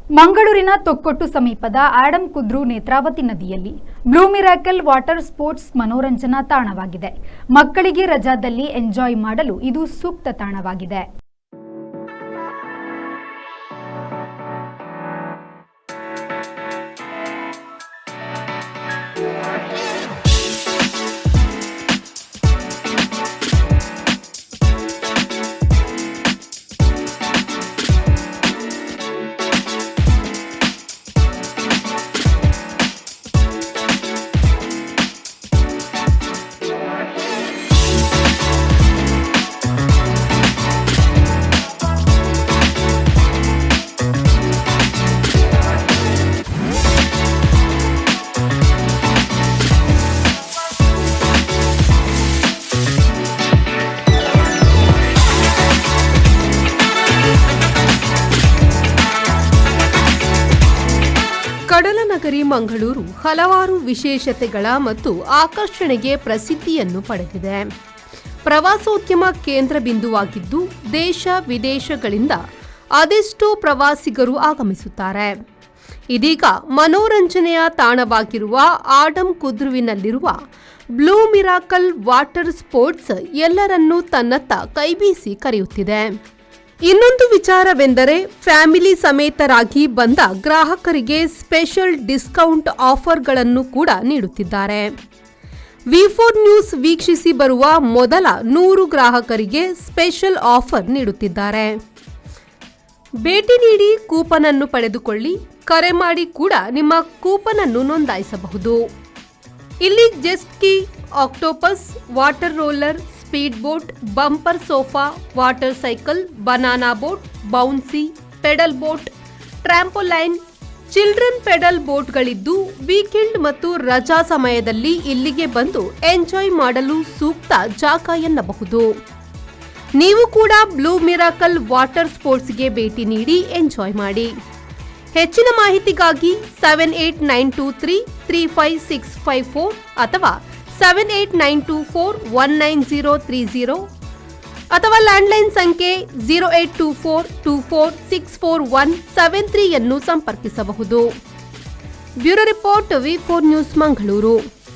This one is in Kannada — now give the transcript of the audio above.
ಮಂಗಳೂರಿನ ತೊಕ್ಕೊಟ್ಟು ಸಮೀಪದ ಆಡಮ್ ಕುದ್ರು ನೇತ್ರಾವತಿ ನದಿಯಲ್ಲಿ ಬ್ಲೂ ಮಿರಾಕಲ್ ವಾಟರ್ ಸ್ಪೋರ್ಟ್ಸ್ ಮನೋರಂಜನಾ ತಾಣವಾಗಿದೆ. ಮಕ್ಕಳಿಗೆ ರಜಾದಲ್ಲಿ ಎಂಜಾಯ್ ಮಾಡಲು ಇದು ಸೂಕ್ತ ತಾಣವಾಗಿದೆ. ಕಡಲನಗರಿ ಮಂಗಳೂರು ಹಲವಾರು ವಿಶೇಷತೆಗಳ ಮತ್ತು ಆಕರ್ಷಣೆಗೆ ಪ್ರಸಿದ್ಧಿಯನ್ನು ಪಡೆದಿದೆ. ಪ್ರವಾಸೋದ್ಯಮ ಕೇಂದ್ರ ಬಿಂದುವಾಗಿದ್ದು ದೇಶ ವಿದೇಶಗಳಿಂದ ಅದೆಷ್ಟೋ ಪ್ರವಾಸಿಗರು ಆಗಮಿಸುತ್ತಾರೆ. ಇದೀಗ ಮನೋರಂಜನೆಯ ತಾಣವಾಗಿರುವ ಆಡಮ್ ಕುದ್ರುವಿನಲ್ಲಿರುವ ಬ್ಲೂ ಮಿರಾಕಲ್ ವಾಟರ್ ಸ್ಪೋರ್ಟ್ಸ್ ಎಲ್ಲರನ್ನೂ ತನ್ನತ್ತ ಕೈಬೀಸಿ ಕರೆಯುತ್ತಿದೆ. ಇನ್ನೊಂದು ವಿಚಾರವೆಂದರೆ ಫ್ಯಾಮಿಲಿ ಸಮೇತರಾಗಿ ಬಂದ ಗ್ರಾಹಕರಿಗೆ ಸ್ಪೆಷಲ್ ಡಿಸ್ಕೌಂಟ್ ಆಫರ್ಗಳನ್ನು ಕೂಡ ನೀಡುತ್ತಿದ್ದಾರೆ. ವಿ4 ನ್ಯೂಸ್ ವೀಕ್ಷಿಸಿ ಬರುವ ಮೊದಲ 100 ಗ್ರಾಹಕರಿಗೆ ಸ್ಪೆಷಲ್ ಆಫರ್ ನೀಡುತ್ತಿದ್ದಾರೆ. ಭೇಟಿ ನೀಡಿ ಕೂಪನ್ ಅನ್ನು ಪಡೆದುಕೊಳ್ಳಿ. ಕರೆ ಮಾಡಿ ಕೂಡ ನಿಮ್ಮ ಕೂಪನ್ ಅನ್ನು ನೋಂದಾಯಿಸಬಹುದು. ಇಲ್ಲಿ jet ski, octopus, water roller, speed boat, bumper sofa, water cycle, banana boat, bouncy, pedal boat, trampoline, children pedal ಬೋಟ್ಗಳಿದ್ದು ವೀಕೆಂಡ್ ಮತ್ತು ರಜಾ ಸಮಯದಲ್ಲಿ ಇಲ್ಲಿಗೆ ಬಂದು ಎಂಜಾಯ್ ಮಾಡಲು ಸೂಕ್ತ ಜಾಗ ಎನ್ನಬಹುದು. ನೀವು ಕೂಡ ಬ್ಲೂ ಮಿರಾಕಲ್ ವಾಟರ್ ಸ್ಪೋರ್ಟ್ಸ್ಗೆ ಭೇಟಿ ನೀಡಿ ಎಂಜಾಯ್ ಮಾಡಿ. ಹೆಚ್ಚಿನ ಮಾಹಿತಿಗಾಗಿ 7892335654 ಅಥವಾ 7892419030 ಅಥವಾ ಲ್ಯಾಂಡ್ಲೈನ್ ಸಂಖ್ಯೆ 082424644173 ಯನ್ನು ಸಂಪರ್ಕಿಸಬಹುದು. ಬ್ಯೂರೋ ರಿಪೋರ್ಟ್ ವಿ4 ನ್ಯೂಸ್ ಮಂಗಳೂರು.